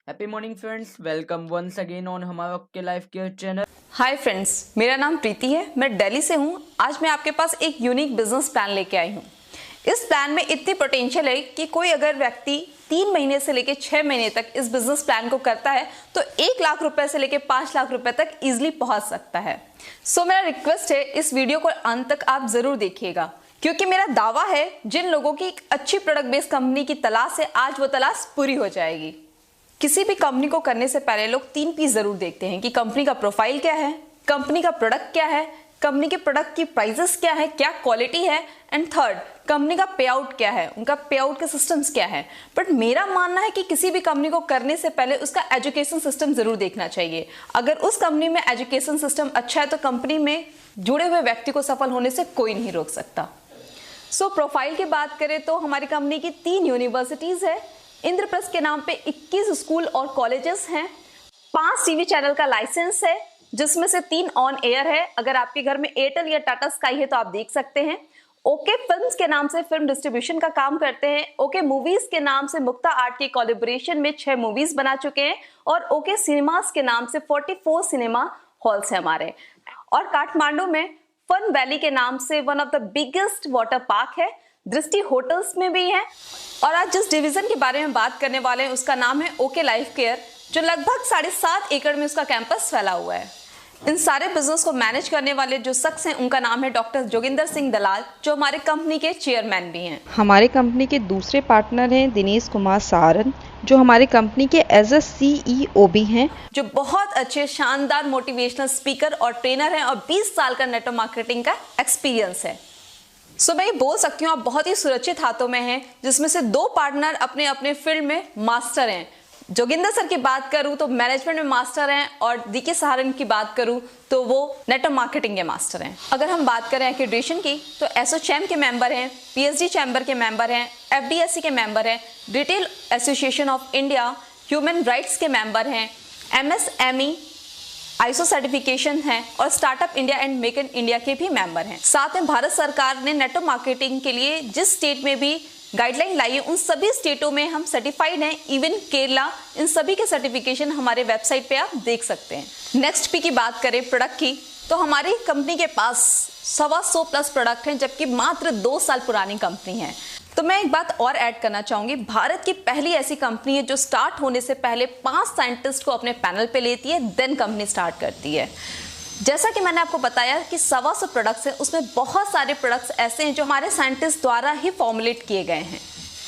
Happy morning friends, welcome once again on हमारा okay life care channel. Hi friends, मेरा नाम प्रीति है। मैं दिल्ली से हूँ। आज मैं आपके पास एक यूनिक बिजनेस प्लान लेके आई हूँ। इस प्लान में इतनी पोटेंशियल है कि कोई अगर व्यक्ति 3 महीने से लेकर 6 महीने तक इस बिजनेस प्लान को करता है तो 1 लाख रुपए से लेकर 5 लाख रुपए तक इजिली पहुंच सकता है। सो मेरा रिक्वेस्ट है, इस वीडियो को अंत तक आप जरूर देखिएगा, क्योंकि मेरा दावा है जिन लोगों की एक अच्छी प्रोडक्ट बेस्ड कंपनी की तलाश है, आज वो तलाश पूरी हो जाएगी। किसी भी कंपनी को करने से पहले लोग 3 पीस जरूर देखते हैं कि कंपनी का प्रोफाइल क्या है, कंपनी का प्रोडक्ट क्या है, कंपनी के प्रोडक्ट की प्राइसेस क्या है, क्या क्वालिटी है, एंड थर्ड कंपनी का पे आउट क्या है, उनका पे आउट के सिस्टम्स क्या है। बट मेरा मानना है कि किसी भी कंपनी को करने से पहले उसका एजुकेशन सिस्टम जरूर देखना चाहिए। अगर उस कंपनी में एजुकेशन सिस्टम अच्छा है तो कंपनी में जुड़े हुए व्यक्ति को सफल होने से कोई नहीं रोक सकता। सो प्रोफाइल की बात करें तो हमारी कंपनी की 3 यूनिवर्सिटीज है। इंद्रप्रस्थ के नाम पे 21 स्कूल और कॉलेजेस हैं। 5 टीवी चैनल का लाइसेंस है, जिसमें से 3 ऑन एयर है। अगर आपके घर में एयरटेल या टाटा स्काई है तो आप देख सकते हैं। ओके फिल्म्स के नाम से फिल्म डिस्ट्रीब्यूशन का काम करते हैं। ओके मूवीज के नाम से मुक्ता आर्ट के कोलैबोरेशन में 6 मूवीज बना चुके हैं। और ओके सिनेमास के नाम से 44 सिनेमा हॉल्स है हमारे। और काठमांडू में फन वैली के नाम से one of the biggest water park है। दृष्टि होटल्स में भी है। और आज जिस डिवीजन के बारे में बात करने वाले हैं उसका नाम है ओके लाइफ केयर, जो लगभग 7.5 एकड़ में उसका कैंपस फैला हुआ है। इन सारे बिजनेस को मैनेज करने वाले जो शख्स हैं उनका नाम है डॉक्टर जोगिंदर सिंह दलाल, जो हमारे कंपनी के चेयरमैन भी हैं। हमारे कंपनी के दूसरे पार्टनर हैं दिनेश कुमार सारन, जो हमारी कंपनी के एज अ CEO भी हैं, जो बहुत अच्छे शानदार मोटिवेशनल स्पीकर और ट्रेनर हैं और 20 साल का नेटवर्क मार्केटिंग का एक्सपीरियंस है। सो मैं ये बोल सकती हूँ आप बहुत ही सुरक्षित हाथों में हैं, जिसमें से 2 पार्टनर अपने अपने फील्ड में मास्टर हैं। जोगिंदर सर की बात करूँ तो मैनेजमेंट में मास्टर हैं, और DK सहारन की बात करूँ तो वो नेटवर्क मार्केटिंग के मास्टर हैं। अगर हम बात करें एक्रेडिटेशन की तो एसोचैम के मेंबर हैं, PhD चैम्बर के मेंबर हैं, FDSC के मेंबर हैं, retail association of India, human rights के मेंबर हैं, MSME ISO सर्टिफिकेशन है, और startup India and make in India के भी मेंबर हैं। साथ में भारत सरकार ने नेटवर्क मार्केटिंग के लिए जिस स्टेट में भी गाइडलाइन लाई है उन सभी स्टेटों में हम सर्टिफाइड हैं। इवन केरला, इन सभी के सर्टिफिकेशन हमारे वेबसाइट पे आप देख सकते हैं। नेक्स्ट पी की बात करें प्रोडक्ट की तो हमारी कंपनी के पास 125 प्लस प्रोडक्ट हैं, जबकि मात्र 2 साल पुरानी कंपनी है। तो मैं एक बात और ऐड करना चाहूंगी, भारत की पहली ऐसी कंपनी है जो स्टार्ट होने से पहले 5 साइंटिस्ट को अपने पैनल पे लेती है, देन कंपनी स्टार्ट करती है। जैसा कि मैंने आपको बताया कि 125 प्रोडक्ट्स हैं, उसमें बहुत सारे प्रोडक्ट्स ऐसे हैं जो हमारे साइंटिस्ट द्वारा ही फॉर्मुलेट किए गए हैं,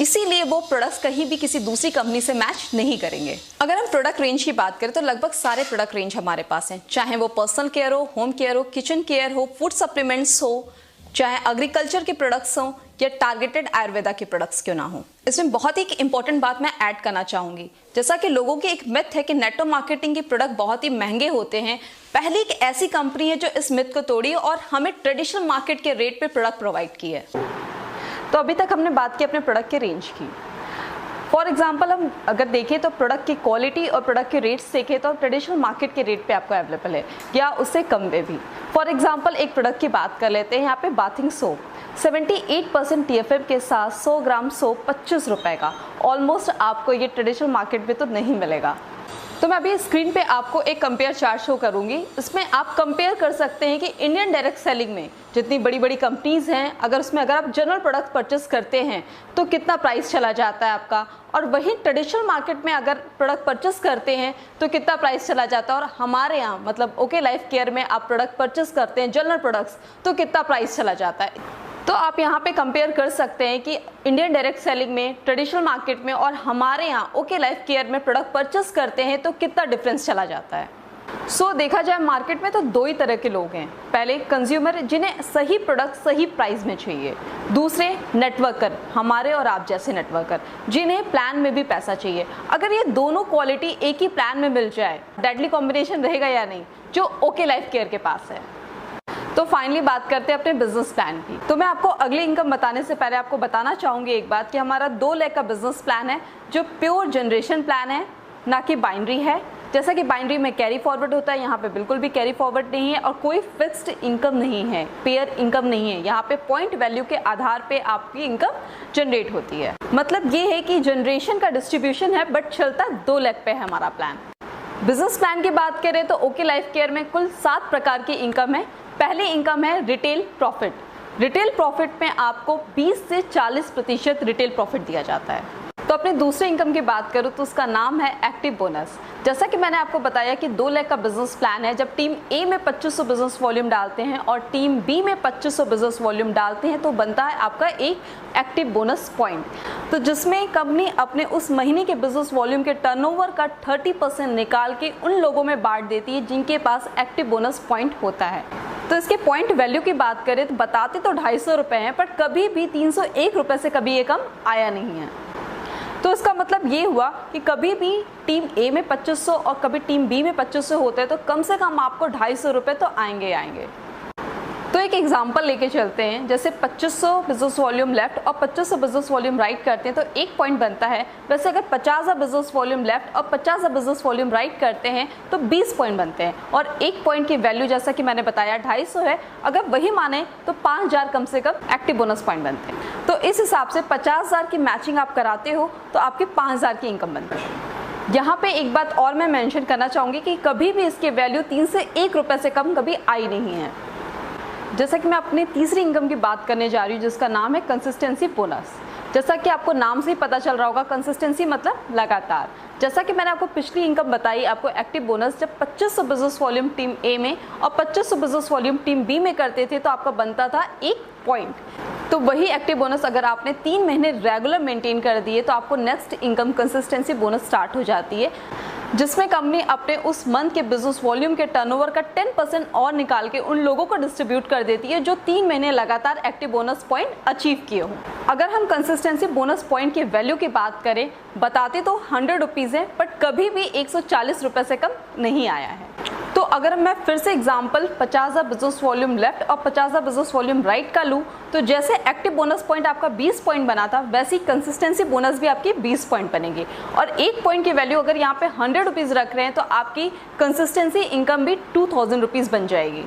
इसीलिए वो प्रोडक्ट्स कहीं भी किसी दूसरी कंपनी से मैच नहीं करेंगे। अगर हम प्रोडक्ट रेंज की बात करें तो लगभग सारे प्रोडक्ट रेंज हमारे पास हैं, चाहे वो पर्सनल केयर हो, होम केयर हो, किचन केयर हो, फूड सप्लीमेंट्स हो, चाहे एग्रीकल्चर के प्रोडक्ट्स हो या टारगेटेड आयुर्वेदा के प्रोडक्ट्स क्यों ना हो। इसमें बहुत ही इंपॉर्टेंट बात मैं ऐड करना चाहूंगी, जैसा कि लोगों की एक मिथ है कि नेटवर्क मार्केटिंग के प्रोडक्ट बहुत ही महंगे होते हैं। पहली एक ऐसी कंपनी है जो इस मिथ को तोड़ी और हमें ट्रेडिशनल मार्केट के रेट पे प्रोडक्ट प्रोवाइड की है। तो अभी तक हमने बात की अपने प्रोडक्ट के रेंज की। फॉर एग्जाम्पल हम अगर देखें तो प्रोडक्ट की क्वालिटी और प्रोडक्ट के रेट्स देखें तो ट्रेडिशनल मार्केट के रेट पे आपको अवेलेबल है या उससे कम में भी। फॉर एग्जाम्पल एक प्रोडक्ट की बात कर लेते हैं। यहाँ पे बाथिंग सोप 78% TFM के साथ 100 ग्राम सोप 25 रुपये का, ऑलमोस्ट आपको ये ट्रेडिशनल मार्केट में तो नहीं मिलेगा। तो मैं अभी स्क्रीन पे आपको एक कंपेयर चार्ट शो करूंगी। इसमें आप कंपेयर कर सकते हैं कि इंडियन डायरेक्ट सेलिंग में जितनी बड़ी बड़ी कंपनीज हैं, अगर आप जनरल प्रोडक्ट परचेस करते हैं तो कितना प्राइस चला जाता है आपका, और वहीं ट्रेडिशनल मार्केट में अगर प्रोडक्ट परचेस करते हैं तो कितना प्राइस चला जाता है, और हमारे यहाँ मतलब ओके लाइफ केयर में आप प्रोडक्ट परचेस करते हैं जनरल प्रोडक्ट्स तो कितना प्राइस चला जाता है। तो आप यहाँ पे कंपेयर कर सकते हैं कि इंडियन डायरेक्ट सेलिंग में, ट्रेडिशनल मार्केट में और हमारे यहाँ ओके लाइफ केयर में प्रोडक्ट परचेस करते हैं तो कितना डिफरेंस चला जाता है। सो देखा जाए मार्केट में तो 2 ही तरह के लोग हैं। पहले कंज्यूमर जिन्हें सही प्रोडक्ट सही प्राइस में चाहिए, दूसरे नेटवर्कर, हमारे और आप जैसे नेटवर्कर जिन्हें प्लान में भी पैसा चाहिए। अगर ये दोनों क्वालिटी एक ही प्लान में मिल जाए, डेडली कॉम्बिनेशन रहेगा या नहीं, जो ओके लाइफ केयर के पास है। तो फाइनली बात करते हैं अपने बिजनेस प्लान की। तो मैं आपको अगली इनकम बताने से पहले आपको बताना चाहूंगी एक बात कि हमारा 2 लाख का बिजनेस प्लान है, जो प्योर जनरेशन प्लान है, ना कि बाइनरी है। जैसा कि बाइनरी में कैरी फॉरवर्ड होता है, यहाँ पे बिल्कुल भी कैरी फॉरवर्ड नहीं है और कोई फिक्स्ड इनकम नहीं है, पेयर इनकम नहीं है। यहाँ पे पॉइंट वैल्यू के आधार पे आपकी इनकम जनरेट होती है। मतलब ये है कि जनरेशन का डिस्ट्रीब्यूशन है बट चलता 2 लेग पे है हमारा प्लान। बिजनेस प्लान की बात करें तो ओके लाइफ केयर में कुल 7 प्रकार की इनकम है। पहली इनकम है रिटेल प्रॉफिट। रिटेल प्रॉफिट में आपको 20 से 40% रिटेल प्रॉफिट दिया जाता है। तो अपने दूसरे इनकम की बात करूँ तो उसका नाम है एक्टिव बोनस। जैसा कि मैंने आपको बताया कि 2 लाख का बिजनेस प्लान है। जब टीम ए में 2500 बिजनेस वॉल्यूम डालते हैं और टीम बी में 2500 बिजनेस वॉल्यूम डालते हैं तो बनता है आपका एक एक्टिव बोनस पॉइंट। तो जिसमें कंपनी अपने उस महीने के बिजनेस वॉल्यूम के टर्नओवर का 30% निकाल के उन लोगों में बांट देती है जिनके पास एक्टिव बोनस पॉइंट होता है। तो इसके पॉइंट वैल्यू की बात करें तो बताते तो 250 रुपये हैं, पर कभी भी 301 रुपये से कभी ये कम आया नहीं है। तो इसका मतलब ये हुआ कि कभी भी टीम ए में 2500 और कभी टीम बी में 2500 होते हैं तो कम से कम आपको 250 रुपये तो आएंगे आएंगे। तो एक एग्जांपल लेके चलते हैं। जैसे 2500 बिजनेस वॉल्यूम लेफ्ट और 2500 बिजनेस वॉल्यूम राइट करते हैं तो 1 पॉइंट बनता है। वैसे अगर 50 बिजनेस वॉल्यूम लेफ्ट और 50 बिजनेस वॉल्यूम राइट करते हैं तो 20 पॉइंट बनते हैं और 1 पॉइंट की वैल्यू जैसा कि मैंने बताया 250 है। अगर वही माने तो 5000 कम से कम एक्टिव बोनस पॉइंट बनते हैं। तो इस हिसाब से 50,000 की मैचिंग आप कराते हो तो आपकी 5000 की इनकम बनती है। यहाँ पे एक बात और मैं मेंशन करना चाहूँगी कि कभी भी इसकी वैल्यू 3 से 1 रुपये से कम कभी आई नहीं है। जैसा कि मैं अपनी तीसरी इनकम की बात करने जा रही हूँ जिसका नाम है कंसिस्टेंसी बोनस। जैसा कि आपको नाम से ही पता चल रहा होगा, कंसिस्टेंसी मतलब लगातार। जैसा कि मैंने आपको पिछली इनकम बताई, आपको एक्टिव बोनस जब 2500 बिजनेस वॉल्यूम टीम ए में और 2500 बिजनेस वॉल्यूम टीम बी में करते थे तो आपका बनता था 1 पॉइंट। तो वही एक्टिव बोनस अगर आपने 3 महीने रेगुलर मेंटेन कर दिए तो आपको next income consistency bonus start हो जाती है, जिसमें कंपनी अपने उस मंथ के बिजनेस वॉल्यूम के टर्नओवर का 10% और निकाल के उन लोगों को डिस्ट्रीब्यूट कर देती है जो 3 महीने लगातार एक्टिव बोनस पॉइंट अचीव किए हों। अगर हम कंसिस्टेंसी बोनस पॉइंट की वैल्यू की बात करें, बताते तो 100 रुपीज़ है बट कभी भी 140 रुपये से कम नहीं आया है। तो अगर मैं फिर से एग्जांपल 50,000 बिजनेस वॉल्यूम लेफ्ट और 50,000 बिजनेस वॉल्यूम राइट का लूँ तो जैसे एक्टिव बोनस पॉइंट आपका 20 पॉइंट बना था वैसे ही कंसिस्टेंसी बोनस भी आपकी 20 पॉइंट बनेगी। और 1 पॉइंट की वैल्यू अगर यहाँ पे 100 रुपीज़ रख रहे हैं तो आपकी कंसिस्टेंसी इनकम भी 2000 रुपीज़ बन जाएगी।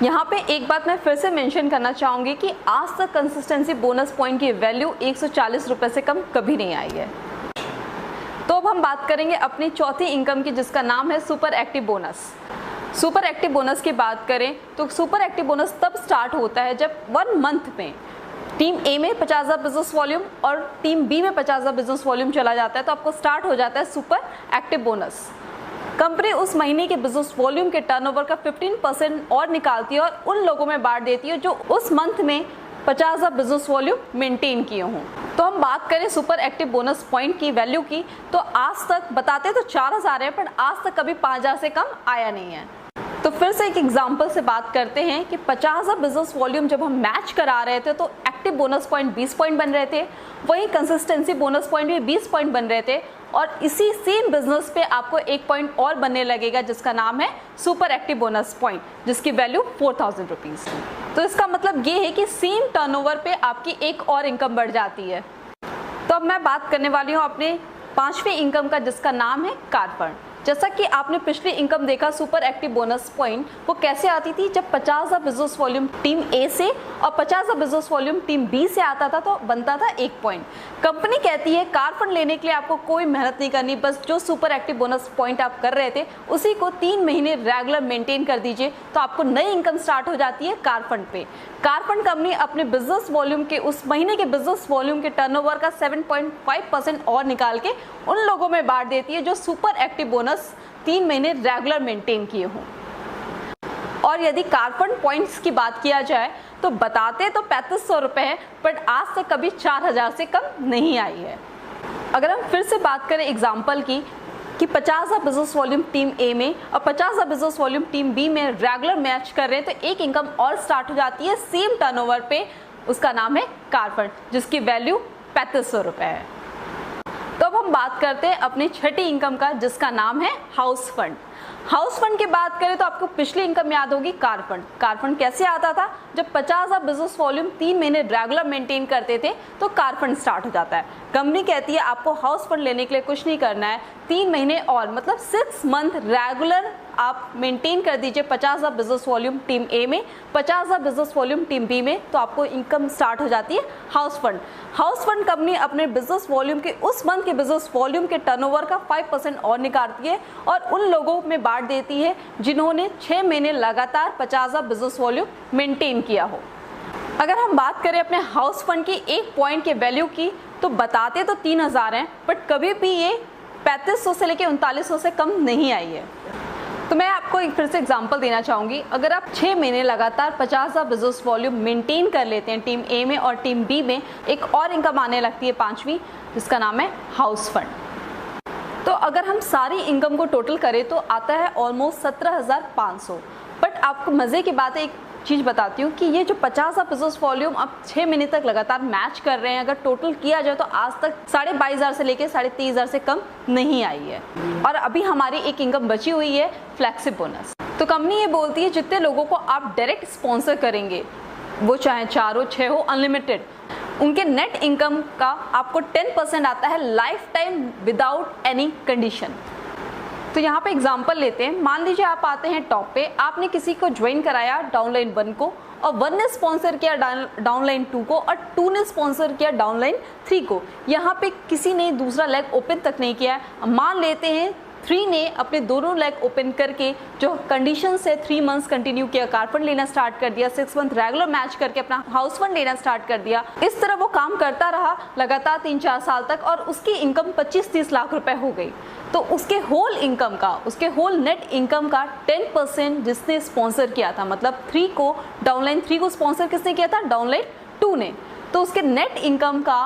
यहाँ पे एक बात मैं फिर से मेंशन करना चाहूँगी कि आज तक कंसिस्टेंसी बोनस पॉइंट की वैल्यू 140 रुपये से कम कभी नहीं आई है। तो अब हम बात करेंगे अपनी चौथी इनकम की जिसका नाम है super active bonus. Super active bonus की बात करें तो सुपर एक्टिव बोनस तब स्टार्ट होता है जब 1 मंथ में टीम ए में 50,000 बिजनेस वॉल्यूम और टीम बी में 50,000 बिजनेस वॉल्यूम चला जाता है तो आपको स्टार्ट हो जाता है सुपर एक्टिव बोनस। कंपनी उस महीने के बिजनेस वॉल्यूम के टर्नओवर का 15% और निकालती है और उन लोगों में बांट देती है जो उस मंथ में 50,000 बिजनेस वॉल्यूम मेंटेन किए हों। तो हम बात करें सुपर एक्टिव बोनस पॉइंट की वैल्यू की तो आज तक बताते तो 4000 है पर आज तक कभी 5000 से कम आया नहीं है। तो फिर से एक एग्जांपल से बात करते हैं कि 50,000 बिजनेस वॉल्यूम जब हम मैच करा रहे थे तो एक्टिव बोनस पॉइंट 20 पॉइंट बन रहे थे, वहीं कंसिस्टेंसी बोनस पॉइंट भी 20 पॉइंट बन रहे थे और इसी सेम बिजनेस पे आपको 1 पॉइंट और बनने लगेगा जिसका नाम है सुपर एक्टिव बोनस पॉइंट जिसकी वैल्यू 4000 रुपीज़। तो इसका मतलब ये है कि सेम टर्नओवर पे आपकी एक और इनकम बढ़ जाती है। तो अब मैं बात करने वाली हूँ अपने 5वीं इनकम का जिसका नाम है कार्पण। जैसा कि आपने पिछली इनकम देखा सुपर एक्टिव बोनस पॉइंट वो कैसे आती थी जब 50,000 बिजनेस वॉल्यूम टीम ए से और 50,000 बिजनेस वॉल्यूम टीम बी से आता था तो बनता था 1 पॉइंट। कंपनी कहती है कार फंड लेने के लिए आपको कोई मेहनत नहीं करनी, बस जो सुपर एक्टिव बोनस पॉइंट आप कर रहे थे उसी को 3 महीने रेगुलर मेंटेन कर दीजिए तो आपको नई इनकम स्टार्ट हो जाती है कार फंड पे। कार फंड कंपनी अपने बिजनेस वॉल्यूम के उस महीने के बिजनेस वॉल्यूम के टर्नओवर का 7.5% और निकाल के उन लोगों में बांट देती है जो सुपर एक्टिव बोनस 3 महीने रेगुलर मेंटेन किए हों। और यदि कारफंड पॉइंट्स की बात किया जाए तो बताते तो 3500 रुपये है बट आज तक कभी 4000 से कम नहीं आई है। अगर हम फिर से बात करें एग्जाम्पल की कि 50,000 बिजनेस वॉल्यूम टीम ए में और 50,000 बिजनेस वॉल्यूम टीम बी में रेगुलर मैच कर रहे हैं तो एक इनकम और स्टार्ट हो जाती है सेम टर्नओवर पे, उसका नाम है कारफंड जिसकी वैल्यू 3500 रुपये है। तो अब हम बात करते हैं अपनी छठी इनकम का, जिसका नाम है हाउस फंड। हाउस फंड की बात करें तो आपको पिछली इनकम याद होगी, कार फंड। कार फंड कैसे आता था? जब 50,000 बिजनेस वॉल्यूम 3 महीने रेगुलर मेंटेन करते थे तो कार फंड स्टार्ट हो जाता है। कंपनी कहती है आपको हाउस फंड लेने के लिए कुछ नहीं करना है, 3 महीने और मतलब 6 मंथ रेगुलर आप मेंटेन कर दीजिए 50,000 बिजनेस वॉल्यूम टीम ए में, 50,000 बिजनेस वॉल्यूम टीम बी में, तो आपको इनकम स्टार्ट हो जाती है house fund. House fund company अपने बिजनेस वॉल्यूम के उस मंथ के बिजनेस वॉल्यूम के टर्नओवर का 5% और निकालती है और उन लोगों में बांट देती है जिन्होंने 6 महीने लगातार 50,000 बिजनेस वॉल्यूम मेंटेन किया हो। अगर हम बात करें अपने हाउस फंड की एक पॉइंट के वैल्यू की, तो बताते तो 3,000 हैं, बट कभी भी ये 3500 से लेकर 3900 से कम नहीं आई है। तो मैं आपको एक फिर से एग्जांपल देना चाहूँगी। अगर आप 6 महीने लगातार 50,000 बिजनेस वॉल्यूम मेंटेन कर लेते हैं टीम ए में और टीम बी में, एक और इनकम आने लगती है 5वीं, जिसका नाम है हाउस फंड। तो अगर हम सारी इनकम को टोटल करें तो आता है ऑलमोस्ट 17,500। बट आपको मज़े की बात है, एक चीज़ बताती हूँ कि ये जो 50,000 बिजनेस वॉल्यूम आप 6 महीने तक लगातार मैच कर रहे हैं, अगर टोटल किया जाए तो आज तक 22,500 से लेकर 23,500 से कम नहीं आई है। और अभी हमारी एक इनकम बची हुई है, फ्लैक्सी बोनस। तो कंपनी ये बोलती है जितने लोगों को आप डायरेक्ट स्पॉन्सर करेंगे, वो चाहे 4 हो 6 हो, अनलिमिटेड, उनके नेट इनकम का आपको 10% आता है life time without any condition. तो यहाँ पे एग्जांपल लेते हैं। मान लीजिए आप आते हैं टॉप पे, आपने किसी को ज्वाइन कराया डाउनलाइन 1 को, और 1 ने स्पॉन्सर किया डाउनलाइन 2 को, और 2 ने स्पॉन्सर किया डाउनलाइन 3 को। यहाँ पे किसी ने दूसरा लेग ओपन तक नहीं किया है। मान लेते हैं 3 ने अपने दोनों लेग ओपन करके जो कंडीशन से 3 मंथ्स कंटिन्यू किया, कार फंड लेना स्टार्ट कर दिया, 6 मंथ रेगुलर मैच करके अपना हाउस फंड लेना स्टार्ट कर दिया। इस तरह वो काम करता रहा लगातार 3-4 साल तक, और उसकी इनकम 25-30 लाख रुपए हो गई। तो उसके होल इनकम का, उसके होल नेट इनकम का 10% जिसने स्पॉन्सर किया था, मतलब 3 को, डाउनलाइन 3 को स्पॉन्सर किसने किया था? डाउनलाइन 2 ने। तो उसके नेट इनकम का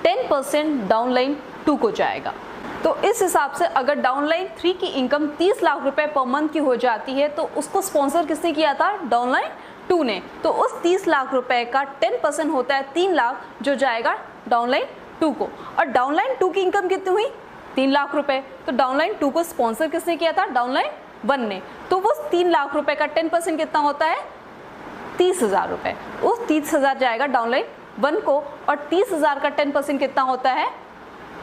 10% डाउनलाइन 2 को जाएगा। तो इस हिसाब से अगर डाउनलाइन 3 की इनकम 30 लाख रुपए पर मंथ की हो जाती है, तो उसको स्पॉन्सर किसने किया था? डाउनलाइन 2 ने। तो उस 30 लाख रुपए का 10% होता है 3 लाख, जो जाएगा डाउनलाइन 2 को। और डाउनलाइन 2 की इनकम कितनी हुई? 3 लाख रुपए। तो डाउनलाइन 2 को स्पॉन्सर किसने किया था? डाउनलाइन 1 ने। तो वो 3 लाख रुपए का 10% कितना होता है? 30,000 रुपए। उस 30,000 जाएगा डाउनलाइन 1 को, और 30,000 का 10% कितना होता है?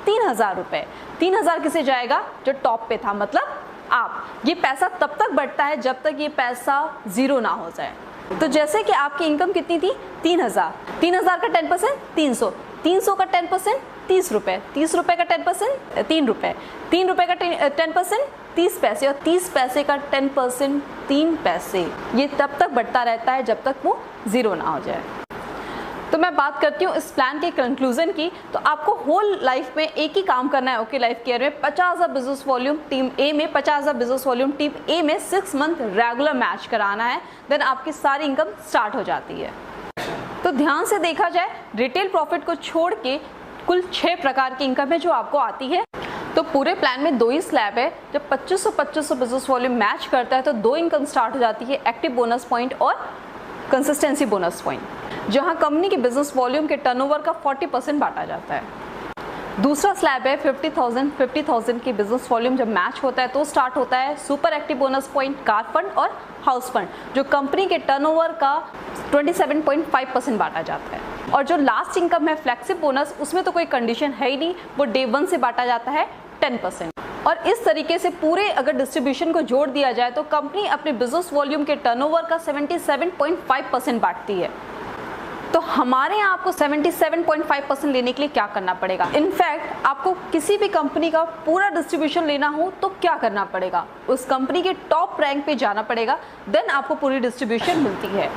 3,000 रुपए। 3,000 किसे जाएगा? जो टॉप पे था, मतलब आप। ये पैसा तब तक बढ़ता है जब तक ये पैसा जीरो ना हो जाए। तो जैसे कि आपकी इनकम कितनी थी? 3,000। 3,000 का 10% 300। 300 का 10% 30 रुपए। 30 रुपए का 10% 3 रुपए। 3 रुपए का 10% 30 पैसे, और 30 पैसे का 10% 3 पैसे। ये तब तक बढ़ता रहता है जब तक वो जीरो ना हो जाए। तो मैं बात करती हूँ इस प्लान के कंक्लूजन की। तो आपको होल लाइफ में एक ही काम करना है, ओके लाइफ केयर में। 50,000 बिजनेस वॉल्यूम टीम ए में, 50,000 बिजनेस वॉल्यूम टीम ए में 6 मंथ रेगुलर मैच कराना है, देन आपकी सारी इनकम स्टार्ट हो जाती है। तो ध्यान से देखा जाए, रिटेल प्रॉफिट को छोड़ के कुल 6 प्रकार की इनकम है जो आपको आती है। तो पूरे प्लान में 2 ही स्लैब है। जब 2500 बिजनेस वॉल्यूम मैच करता है तो 2 इनकम स्टार्ट हो जाती है, एक्टिव बोनस पॉइंट और कंसिस्टेंसी बोनस पॉइंट, जहां कंपनी के बिजनेस वॉल्यूम के टर्नओवर का 40% बांटा जाता है। दूसरा स्लैब है 50,000 की बिजनेस वॉल्यूम जब मैच होता है तो स्टार्ट होता है super active bonus point, car fund और हाउस फंड, जो कंपनी के टर्नओवर का 27.5% बांटा जाता है। और जो लास्ट इनकम है फ्लेक्सी बोनस, उसमें तो कोई कंडीशन है ही नहीं, वो डे 1 से बांटा जाता है 10%। और इस तरीके से पूरे अगर डिस्ट्रीब्यूशन को जोड़ दिया जाए तो कंपनी अपने बिजनेस वॉल्यूम के टर्नओवर का 77.5% बांटती है। तो हमारे यहाँ आपको 77.5% लेने के लिए क्या करना पड़ेगा? इनफैक्ट आपको किसी भी कंपनी का पूरा डिस्ट्रीब्यूशन लेना हो तो क्या करना पड़ेगा? उस कंपनी के टॉप रैंक पे जाना पड़ेगा, देन आपको पूरी डिस्ट्रीब्यूशन मिलती है।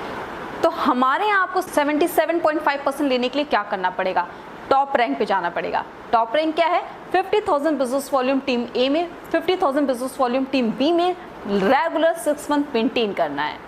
तो हमारे यहाँ आपको 77.5% लेने के लिए क्या करना पड़ेगा? टॉप रैंक पे जाना पड़ेगा। टॉप रैंक क्या है? 50,000 बिजनेस वॉल्यूम टीम ए में, 50,000 बिजनेस वॉल्यूम टीम बी में रेगुलर 6 मंथ मेंटेन करना है।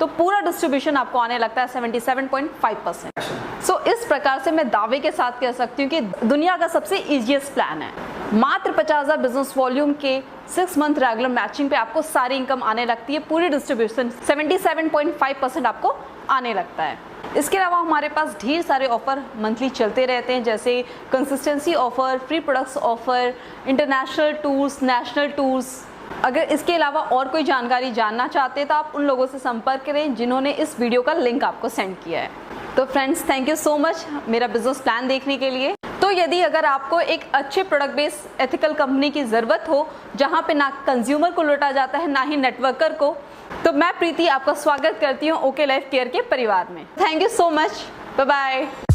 तो पूरा डिस्ट्रीब्यूशन आपको आने लगता है 77.5%। सो इस प्रकार से मैं दावे के साथ कह सकती हूँ कि दुनिया का सबसे इजीएस्ट प्लान है। मात्र 50,000 बिजनेस वॉल्यूम के 6 मंथ रेगुलर मैचिंग पे आपको सारी इनकम आने लगती है, पूरी डिस्ट्रीब्यूशन 77.5% आपको आने लगता है। इसके अलावा हमारे पास ढेर सारे ऑफर मंथली चलते रहते हैं, जैसे consistency offer, free products offer, international tours, national tours. अगर इसके अलावा और कोई जानकारी जानना चाहते हैं तो आप उन लोगों से संपर्क करें जिन्होंने इस वीडियो का लिंक आपको सेंड किया है। तो friends, thank you so much मेरा बिजनेस प्लान देखने के लिए। तो यदि अगर आपको एक अच्छे प्रोडक्ट बेस्ड एथिकल कंपनी की ज़रूरत हो जहां पे ना कंज्यूमर को लूटा जाता है ना ही नेटवर्कर को, तो मैं प्रीति आपका स्वागत करती हूं ओके लाइफ केयर के परिवार में। Thank you so much, bye bye.